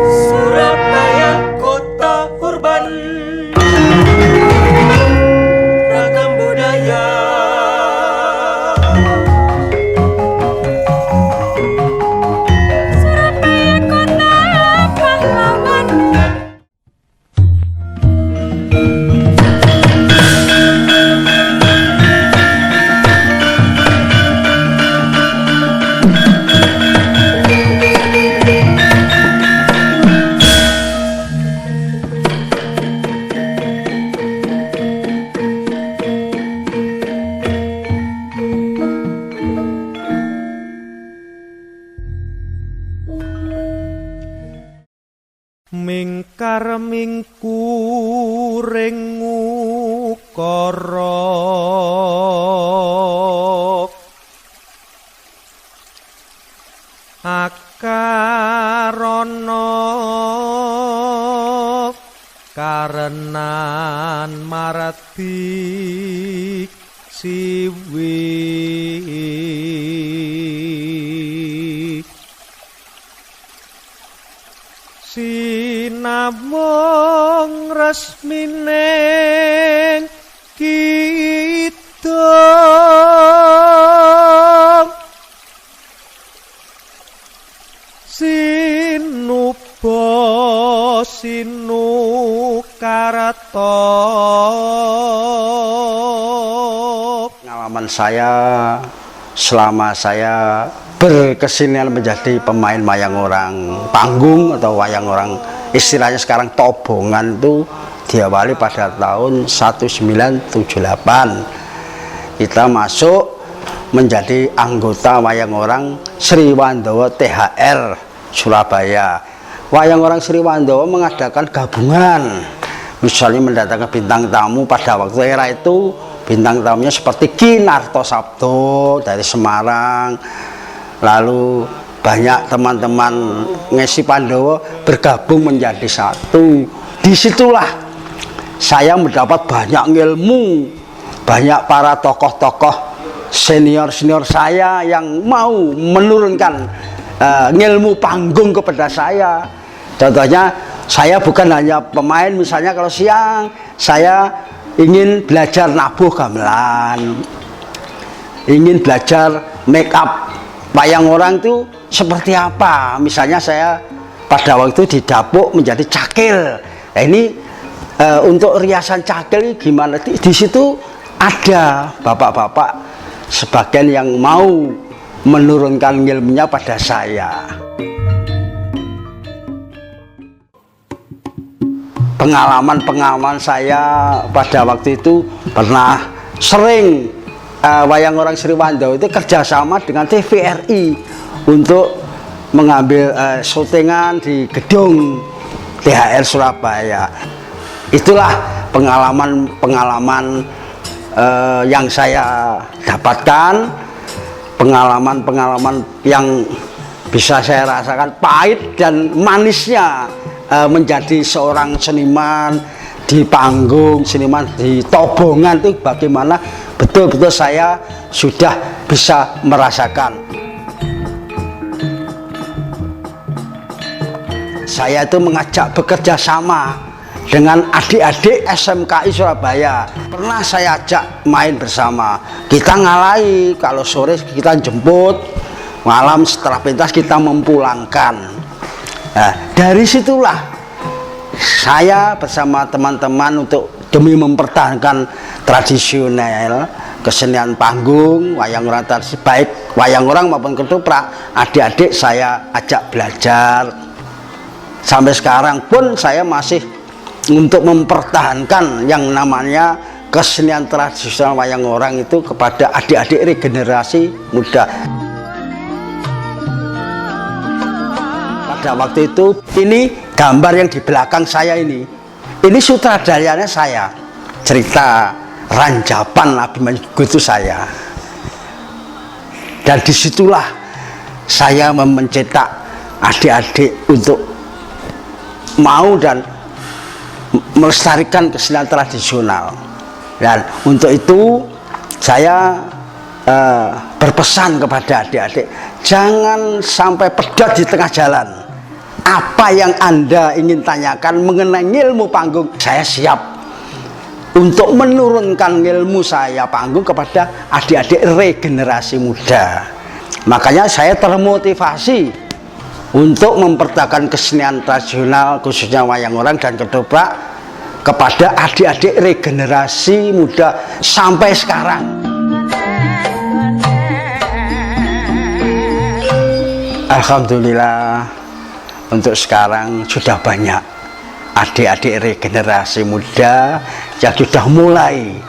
Surabaya kota urban, ragam budaya. Surabaya kota pahlawan. Mingkar mingkuring ukara akarana karenan marati siwi sinamung resmine kita sinuba sinukarata. Pengalaman saya selama saya berkesenian menjadi pemain wayang orang panggung atau wayang orang istilahnya sekarang tobongan itu diawali pada tahun 1978. Kita masuk menjadi anggota wayang orang Sri Wandowo THR Surabaya. Wayang orang Sri Wandowo mengadakan gabungan, misalnya mendatangkan bintang tamu. Pada waktu era itu bintang tamunya seperti Ki Narto Sabdo dari Semarang. Lalu banyak teman-teman Ngesi Pandowo bergabung menjadi satu. Disitulah saya mendapat banyak ilmu, banyak para tokoh-tokoh senior-senior saya yang mau menurunkan ilmu panggung kepada saya. Contohnya saya bukan hanya pemain, misalnya kalau siang saya ingin belajar nabuh gamelan, ingin belajar make up wayang orang itu seperti apa. Misalnya saya pada waktu itu didapuk menjadi cakil. Nah, ini untuk riasan cakil gimana? Di situ ada bapak-bapak sebagian yang mau menurunkan ilmunya pada saya. Pengalaman saya pada waktu itu pernah sering wayang orang Sri Wandowo itu kerjasama dengan TVRI untuk mengambil syutingan di gedung THR Surabaya. Itulah pengalaman yang saya dapatkan, pengalaman yang bisa saya rasakan pahit dan manisnya menjadi seorang seniman di panggung, seniman di tobongan itu bagaimana betul-betul saya sudah bisa merasakan. Saya itu mengajak bekerja sama dengan adik-adik SMKI Surabaya. Pernah saya ajak main bersama. Kita ngalahi, kalau sore kita jemput, malam setelah pentas kita mempulangkan. Nah, dari situlah saya bersama teman-teman untuk demi mempertahankan tradisional kesenian panggung wayang orang, baik wayang orang maupun ketoprak, adik-adik saya ajak belajar. Sampai sekarang pun saya masih untuk mempertahankan yang namanya kesenian tradisional wayang orang itu kepada adik-adik regenerasi muda. Pada waktu itu, ini gambar yang di belakang saya ini sutradaranya saya. Cerita Ranjapan Nabi Manyugo itu saya. Dan disitulah saya mencetak adik-adik untuk mau dan melestarikan kesenian tradisional. Dan untuk itu saya berpesan kepada adik-adik, jangan sampai pedot di tengah jalan. Apa yang Anda ingin tanyakan mengenai ilmu panggung, saya siap untuk menurunkan ilmu saya panggung kepada adik-adik regenerasi muda. Makanya saya termotivasi untuk mempertahankan kesenian tradisional khususnya wayang orang dan ketoprak kepada adik-adik regenerasi muda sampai sekarang. Alhamdulillah, untuk sekarang sudah banyak adik-adik regenerasi muda yang sudah mulai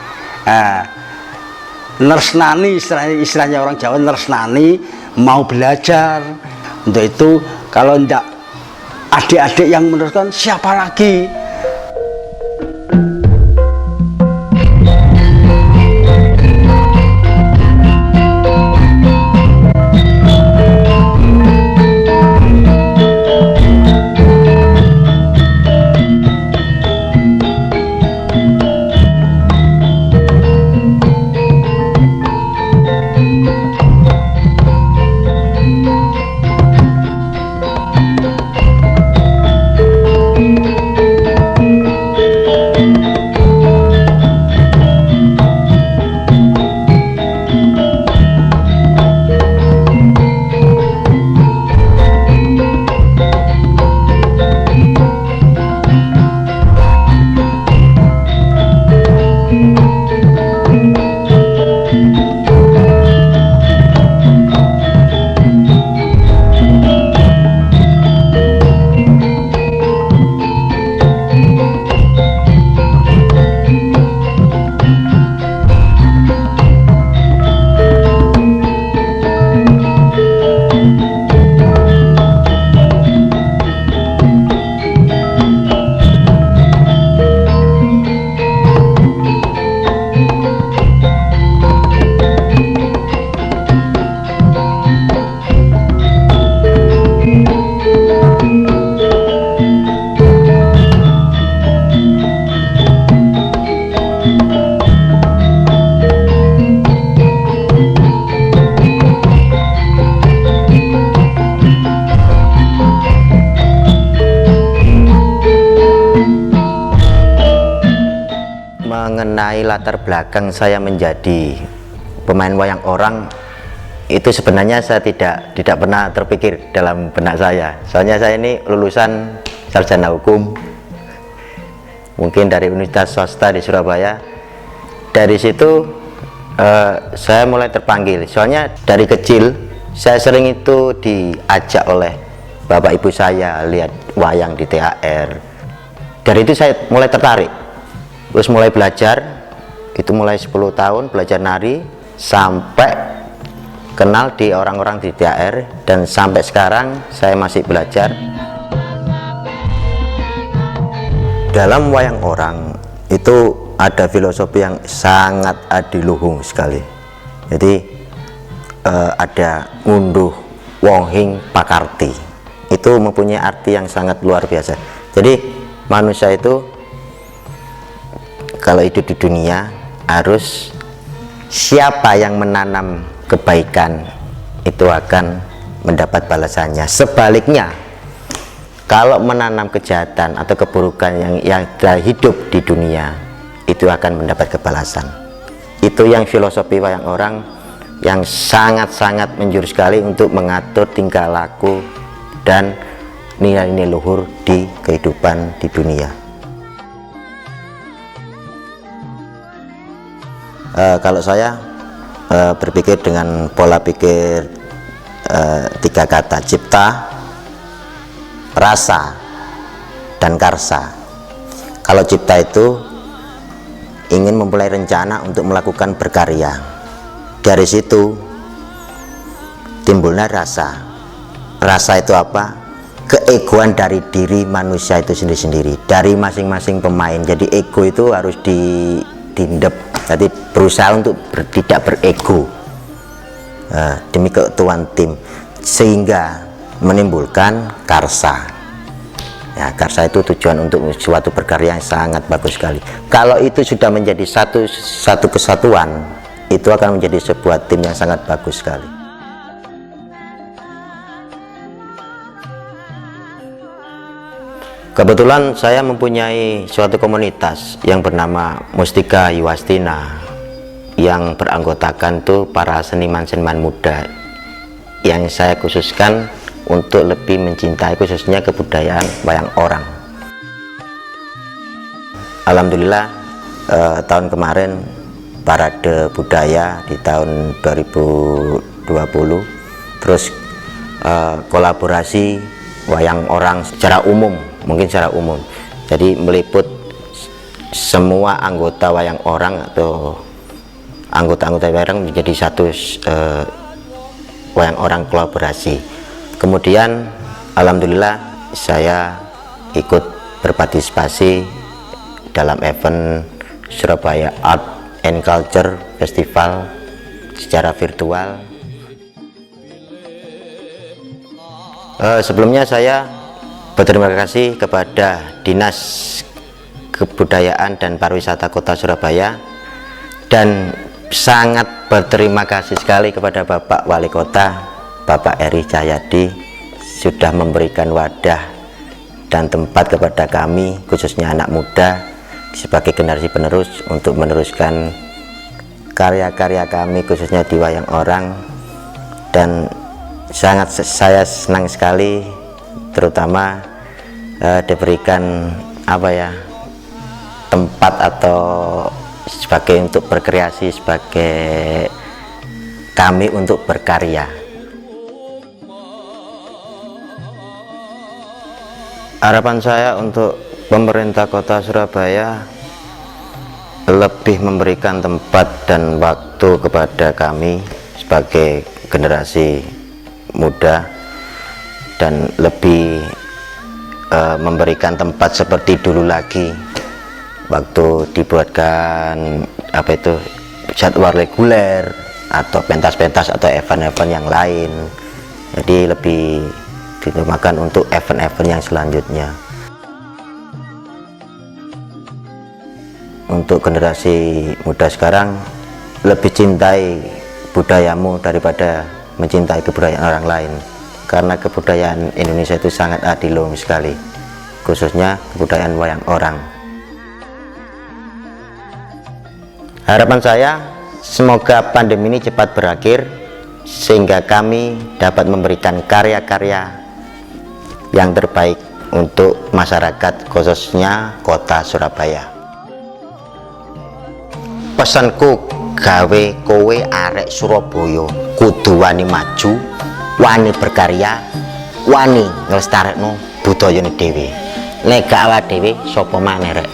nersnani, istilahnya orang Jawa nersnani, mau belajar. Untuk itu kalau tidak adik-adik yang meneruskan, siapa lagi? Mengenai latar belakang saya menjadi pemain wayang orang, itu sebenarnya saya tidak pernah terpikir dalam benak saya. Soalnya saya ini lulusan sarjana hukum, mungkin dari universitas swasta di Surabaya. Dari situ saya mulai terpanggil. Soalnya dari kecil saya sering itu diajak oleh bapak ibu saya lihat wayang di THR. Dari itu saya mulai tertarik. Terus mulai belajar, itu mulai 10 tahun belajar nari sampai kenal di orang-orang di THR, dan sampai sekarang saya masih belajar. Dalam wayang orang itu ada filosofi yang sangat adiluhung sekali. Jadi ada ngunduh wohing pakarti, itu mempunyai arti yang sangat luar biasa. Jadi manusia itu kalau hidup di dunia harus, siapa yang menanam kebaikan itu akan mendapat balasannya. Sebaliknya, kalau menanam kejahatan atau keburukan yang hidup di dunia, itu akan mendapat kebalasan. Itu yang filosofi wayang orang yang sangat-sangat menjurus sekali untuk mengatur tingkah laku dan nilai-nilai luhur di kehidupan di dunia. Kalau saya berpikir dengan pola pikir 3 kata: cipta, rasa, dan karsa. Kalau cipta itu ingin memulai rencana untuk melakukan berkarya. Dari situ timbulnya rasa. Rasa itu apa? Keegoan dari diri manusia itu sendiri-sendiri, dari masing-masing pemain. Jadi ego itu harus ditindep. Jadi berusaha untuk tidak berego demi keutuhan tim, sehingga menimbulkan karsa. Ya, karsa itu tujuan untuk suatu berkarya yang sangat bagus sekali. Kalau itu sudah menjadi satu kesatuan, itu akan menjadi sebuah tim yang sangat bagus sekali. Kebetulan saya mempunyai suatu komunitas yang bernama Mustika Yuwastina, yang beranggotakan tuh para seniman-seniman muda yang saya khususkan untuk lebih mencintai khususnya kebudayaan wayang orang. Alhamdulillah tahun kemarin parade budaya di tahun 2020, terus kolaborasi wayang orang secara umum, mungkin secara umum, jadi meliput semua anggota wayang orang atau anggota-anggota wayang menjadi satu wayang orang kolaborasi. Kemudian alhamdulillah saya ikut berpartisipasi dalam event Surabaya Art and Culture Festival secara virtual. Sebelumnya saya berterima kasih kepada Dinas Kebudayaan dan Pariwisata Kota Surabaya, dan sangat berterima kasih sekali kepada Bapak Wali Kota, Bapak Eri Cahyadi, sudah memberikan wadah dan tempat kepada kami khususnya anak muda sebagai generasi penerus untuk meneruskan karya-karya kami khususnya di wayang orang. Dan sangat saya senang sekali terutama diberikan tempat atau sebagai untuk berkreasi, sebagai kami untuk berkarya. Harapan saya untuk pemerintah Kota Surabaya lebih memberikan tempat dan waktu kepada kami sebagai generasi muda, dan lebih memberikan tempat seperti dulu lagi waktu dibuatkan jadwal reguler atau pentas-pentas atau event-event yang lain. Jadi lebih ditemakan untuk event-event yang selanjutnya. Untuk generasi muda sekarang, lebih cintai budayamu daripada mencintai kebudayaan orang lain, karena kebudayaan Indonesia itu sangat adilum sekali, khususnya kebudayaan wayang orang. Harapan saya semoga pandemi ini cepat berakhir sehingga kami dapat memberikan karya-karya yang terbaik untuk masyarakat khususnya Kota Surabaya. Pesanku gawe kowe arek Surabaya kudu wani maju, wani berkarya, wani nglestarekno budayane dhewe. Nek gak awake dhewe sapa maneh rek?